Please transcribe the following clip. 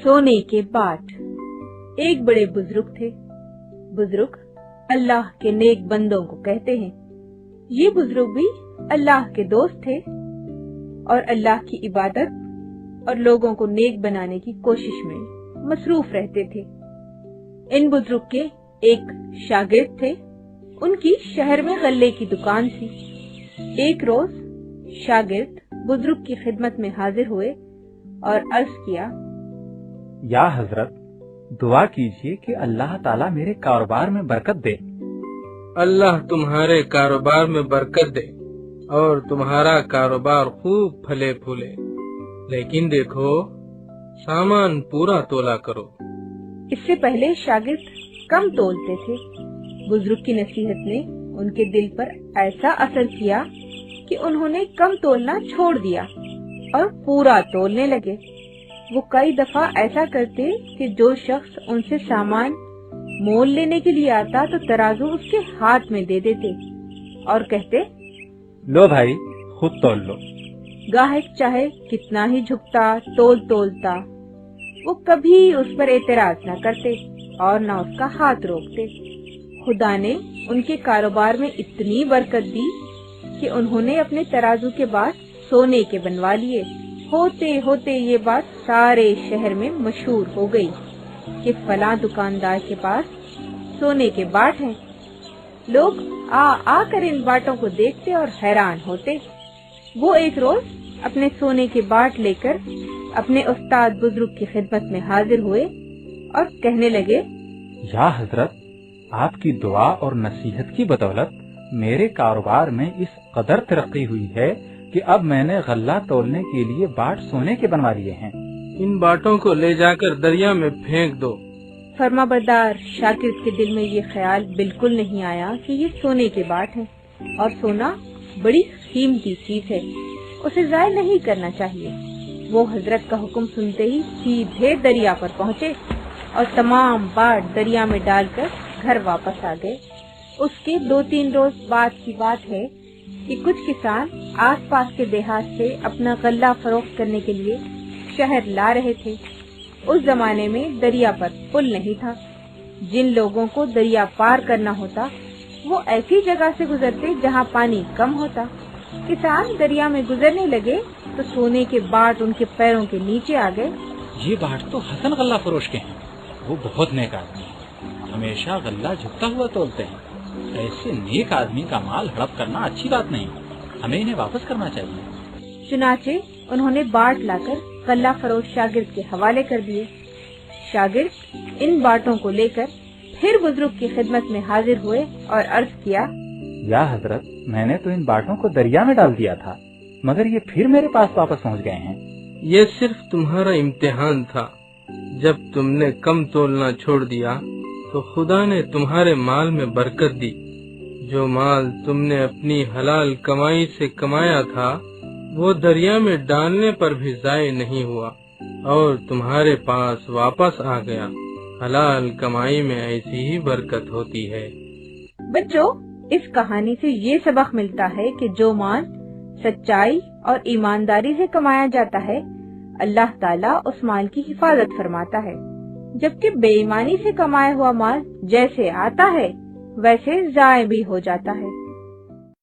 सोने के बाट। एक बड़े बुजुर्ग थे। बुजुर्ग अल्लाह के नेक बंदों को कहते हैं। ये बुजुर्ग भी अल्लाह के दोस्त थे और अल्लाह की इबादत और लोगों को नेक बनाने की कोशिश में मसरूफ रहते थे। इन बुजुर्ग के एक शागिर्द थे। उनकी शहर में गल्ले की दुकान थी। एक रोज शागिर्द बुजुर्ग की खिदमत में हाजिर हुए और अर्ज किया, या हजरत, दुआ कीजिए कि अल्लाह ताला मेरे कारोबार में बरकत दे। अल्लाह तुम्हारे कारोबार में बरकत दे और तुम्हारा कारोबार खूब फले फूले, लेकिन देखो सामान पूरा तोला करो। इससे पहले शागिर्द कम तोलते थे। बुजुर्ग की नसीहत ने उनके दिल पर ऐसा असर किया कि उन्होंने कम तोलना छोड़ दिया और पूरा तोलने लगे। वो कई दफा ऐसा करते कि जो शख्स उनसे सामान मोल लेने के लिए आता तो तराजू उसके हाथ में दे देते और कहते, लो भाई, खुद तोल लो। गाहक चाहे कितना ही झुकता तोलता, वो कभी उस पर एतराज न करते और न उसका हाथ रोकते। खुदा ने उनके कारोबार में इतनी बरकत दी कि उन्होंने अपने तराजू के बाट सोने के बनवा लिए। होते होते ये बात सारे शहर में मशहूर हो गई कि फलां दुकानदार के पास सोने के बाट हैं। लोग आकर इन बाटों को देखते और हैरान होते। वो एक रोज अपने सोने के बाट लेकर अपने उस्ताद बुजुर्ग की खिदमत में हाजिर हुए और कहने लगे, या हजरत, आपकी दुआ और नसीहत की बदौलत मेरे कारोबार में इस कदर तरक्की हुई है कि अब मैंने गल्ला तोलने के लिए बाट सोने के बनवा लिए हैं। इन बाटों को ले जाकर दरिया में फेंक दो। फरमाबरदार शागिर्द के दिल में ये ख्याल बिल्कुल नहीं आया कि ये सोने के बाट हैं और सोना बड़ी कीमती चीज है, उसे जाया नहीं करना चाहिए। वो हजरत का हुक्म सुनते ही सीधे दरिया पर पहुँचे और तमाम बाट दरिया में डालकर घर वापस आ गए। उसके 2-3 रोज बाद की बात है कि कुछ किसान आसपास के देहात से अपना गल्ला फरोख्त करने के लिए शहर ला रहे थे। उस जमाने में दरिया पर पुल नहीं था। जिन लोगों को दरिया पार करना होता वो ऐसी जगह से गुजरते जहाँ पानी कम होता। किसान दरिया में गुजरने लगे तो सोने के बाट उनके पैरों के नीचे आ गए। ये बाट तो हसन गल्ला फरोश के हैं। वो बहुत नेक आदमी है, हमेशा गल्ला झुकता हुआ तोलते हैं। ऐसे नेक आदमी का माल हड़प करना अच्छी बात नहीं, हमें इन्हें वापस करना चाहिए। चुनाचे उन्होंने बाट लाकर गल्ला फरोश शागिर्द के हवाले कर दिए। शागिर्द इन बाटों को लेकर फिर बुजुर्ग की खिदमत में हाजिर हुए और अर्ज किया, या हजरत, मैंने तो इन बाटों को दरिया में डाल दिया था, मगर ये फिर मेरे पास वापस पहुंच गए हैं। ये सिर्फ तुम्हारा इम्तिहान था। जब तुमने कम तोलना छोड़ दिया तो खुदा ने तुम्हारे माल में बरकत दी। जो माल तुमने अपनी हलाल कमाई से कमाया था वो दरिया में डालने पर भी ज़ाय नहीं हुआ और तुम्हारे पास वापस आ गया। हलाल कमाई में ऐसी ही बरकत होती है। बच्चों, इस कहानी से ये सबक मिलता है कि जो माल सच्चाई और ईमानदारी से कमाया जाता है, अल्लाह ताला उस माल की हिफाजत फरमाता है, जबकि बेईमानी से कमाया हुआ माल जैसे आता है वैसे ज़ाय भी हो जाता है।